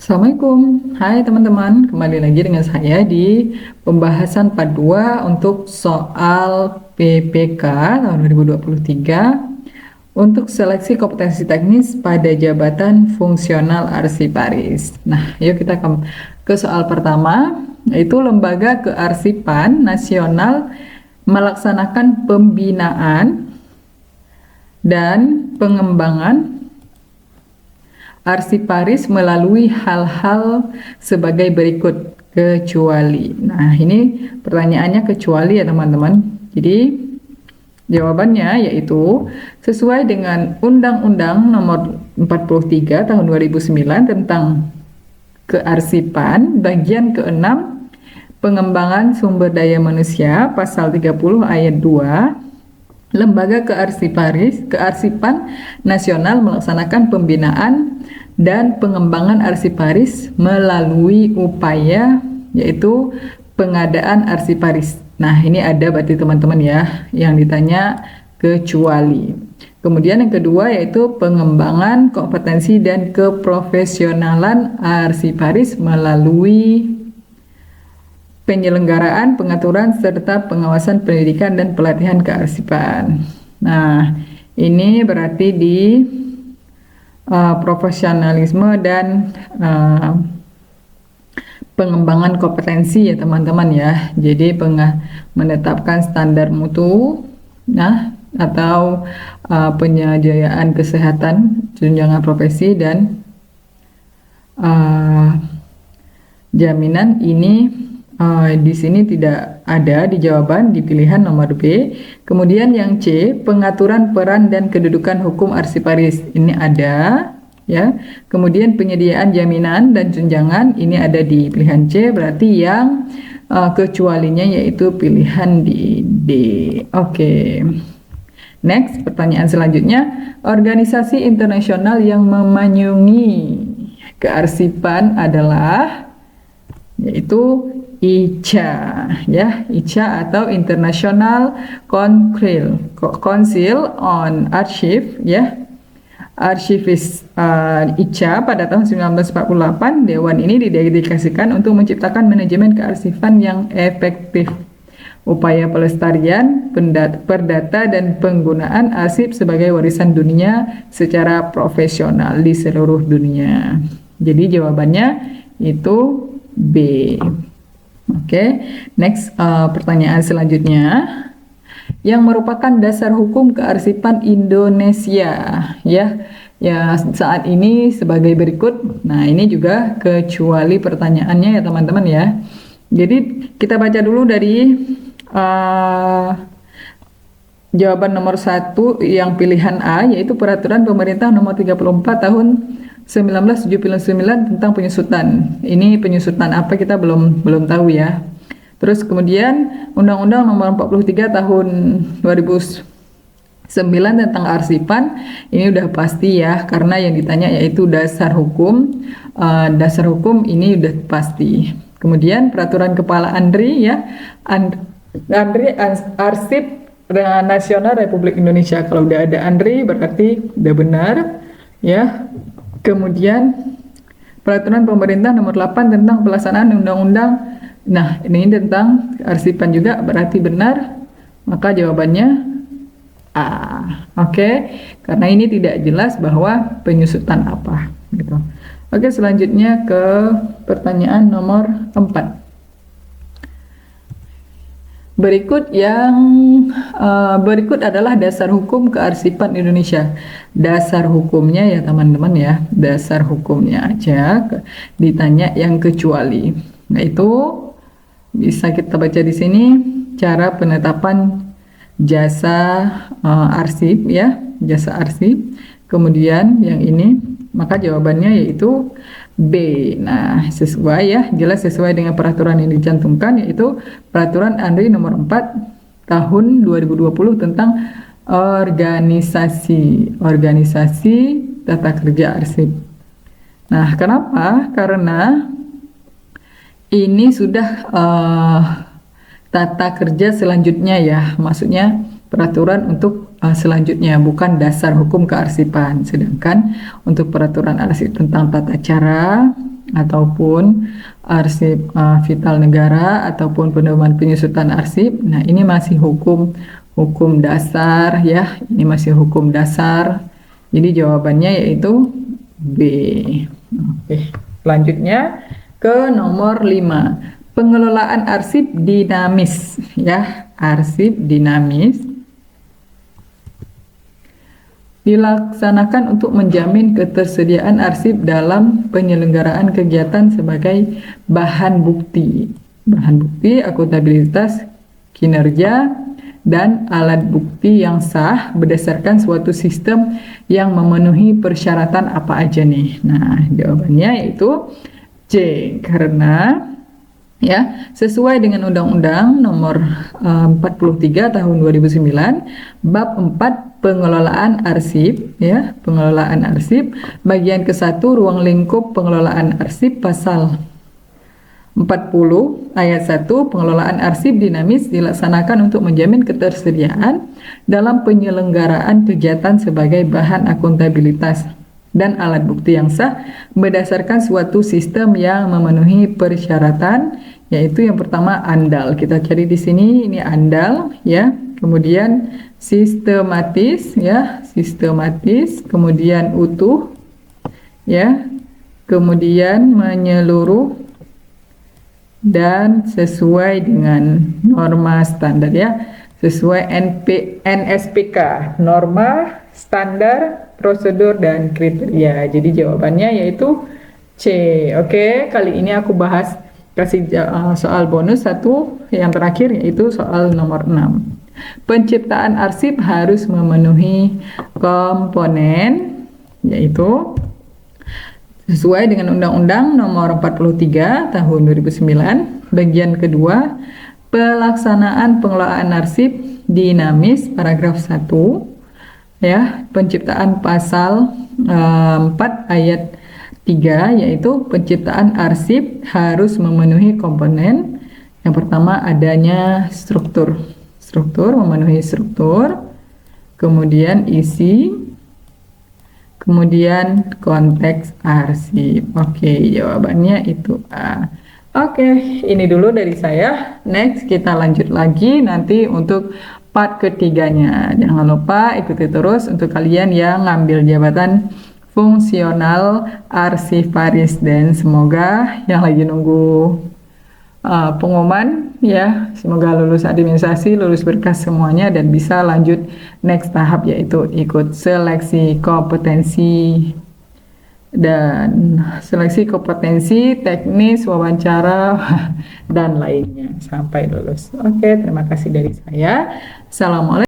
Assalamualaikum, hai teman-teman, kembali lagi dengan saya di pembahasan part 2 untuk soal PPK tahun 2023 untuk seleksi kompetensi teknis pada jabatan fungsional arsiparis. Nah, yuk kita ke soal pertama, yaitu Lembaga Kearsipan Nasional melaksanakan pembinaan dan pengembangan arsiparis melalui hal-hal sebagai berikut, kecuali. Nah, ini pertanyaannya kecuali ya teman-teman. Jadi jawabannya yaitu sesuai dengan Undang-Undang Nomor 43 Tahun 2009 tentang Kearsipan bagian ke-6 Pengembangan Sumber Daya Manusia pasal 30 ayat 2. Lembaga Kearsipan Nasional melaksanakan pembinaan dan pengembangan arsiparis melalui upaya yaitu pengadaan arsiparis. Nah, ini ada berarti teman-teman ya yang ditanya kecuali. Kemudian yang kedua yaitu pengembangan kompetensi dan keprofesionalan arsiparis melalui penyelenggaraan, pengaturan, serta pengawasan pendidikan dan pelatihan kearsipan. Nah, ini berarti di profesionalisme dan pengembangan kompetensi ya teman-teman ya. Jadi menetapkan standar mutu, nah atau penyediaan kesehatan, tunjangan profesi dan jaminan ini di sini tidak ada di jawaban di pilihan nomor B. Kemudian yang C, pengaturan peran dan kedudukan hukum arsiparis ini ada ya. Kemudian penyediaan jaminan dan tunjangan ini ada di pilihan C. Berarti yang kecualinya yaitu pilihan di D. Oke. Next, pertanyaan selanjutnya, organisasi internasional yang memanyungi kearsipan adalah yaitu ICA ya, ICA atau International Council on Archive ya. Archivis ICA pada tahun 1948, dewan ini didedikasikan untuk menciptakan manajemen kearsifan yang efektif. Upaya pelestarian, perdata dan penggunaan arsip sebagai warisan dunia secara profesional di seluruh dunia. Jadi jawabannya itu B. Oke, next pertanyaan selanjutnya yang merupakan dasar hukum kearsipan Indonesia ya saat ini sebagai berikut. Nah, ini juga kecuali pertanyaannya ya teman-teman ya. Jadi kita baca dulu dari jawaban nomor 1 yang pilihan A, yaitu Peraturan Pemerintah Nomor 34 Tahun 1979 tentang penyusutan. Ini penyusutan apa kita belum tahu ya. Terus kemudian Undang-Undang Nomor 43 Tahun 2009 tentang arsipan, ini udah pasti ya karena yang ditanya yaitu dasar hukum. Dasar hukum ini udah pasti. Kemudian Peraturan Kepala ANDRI ya. ANDRI Arsip Nasional Republik Indonesia. Kalau udah ada ANDRI berarti udah benar ya. Kemudian Peraturan Pemerintah Nomor 8 tentang pelaksanaan undang-undang. Nah, ini tentang arsipan juga berarti benar. Maka jawabannya A. Oke, karena ini tidak jelas bahwa penyusutan apa gitu. Oke, selanjutnya ke pertanyaan nomor 4. Berikut adalah dasar hukum kearsipan Indonesia. Dasar hukumnya ya teman-teman ya, dasar hukumnya aja ditanya yang kecuali. Nah, itu bisa kita baca di sini cara penetapan jasa arsip ya, jasa arsip. Kemudian yang ini, maka jawabannya yaitu B. Nah, sesuai ya, jelas sesuai dengan peraturan yang dicantumkan, yaitu Peraturan ANDRI Nomor 4 Tahun 2020 tentang organisasi tata kerja arsip. Nah, kenapa? Karena ini sudah tata kerja selanjutnya ya, maksudnya peraturan untuk selanjutnya, bukan dasar hukum kearsipan. Sedangkan untuk peraturan arsip tentang tata cara ataupun arsip vital negara ataupun pedoman penyusutan arsip. Nah, ini masih hukum dasar ya. Ini masih hukum dasar. Jadi jawabannya yaitu B. Oke, selanjutnya ke nomor 5. Pengelolaan arsip dinamis ya. Arsip dinamis dilaksanakan untuk menjamin ketersediaan arsip dalam penyelenggaraan kegiatan sebagai bahan bukti, akuntabilitas, kinerja, dan alat bukti yang sah berdasarkan suatu sistem yang memenuhi persyaratan apa aja nih. Nah, jawabannya yaitu C, karena ya sesuai dengan Undang-Undang Nomor 43 Tahun 2009 Bab 4 Pengelolaan Arsip ya, pengelolaan arsip bagian ke-1 ruang lingkup pengelolaan arsip pasal 40 ayat 1 pengelolaan arsip dinamis dilaksanakan untuk menjamin ketersediaan dalam penyelenggaraan kegiatan sebagai bahan akuntabilitas dan alat bukti yang sah berdasarkan suatu sistem yang memenuhi persyaratan, yaitu yang pertama andal. Kita cari di sini, ini andal ya. Kemudian sistematis ya, sistematis, kemudian utuh ya. Kemudian menyeluruh dan sesuai dengan norma standar ya. Sesuai NSPK, norma, standar, prosedur, dan kriteria. Jadi jawabannya yaitu C. Oke, kali ini aku kasih soal bonus satu yang terakhir, yaitu soal nomor 6. Penciptaan arsip harus memenuhi komponen, yaitu sesuai dengan Undang-Undang Nomor 43 Tahun 2009 bagian kedua pelaksanaan pengelolaan arsip dinamis paragraf 1 ya, penciptaan pasal 4 ayat 3, yaitu penciptaan arsip harus memenuhi komponen. Yang pertama adanya struktur, memenuhi struktur, kemudian isi, kemudian konteks arsip. Oke, jawabannya itu A. Oke, ini dulu dari saya. Next kita lanjut lagi nanti untuk part ketiganya. Jangan lupa ikuti terus untuk kalian yang ngambil jabatan fungsional arsivaris, dan semoga yang lagi nunggu pengumuman ya, semoga lulus administrasi, lulus berkas semuanya, dan bisa lanjut next tahap, yaitu ikut seleksi kompetensi teknis, wawancara dan lainnya sampai lulus. Oke, terima kasih dari saya. Assalamualaikum.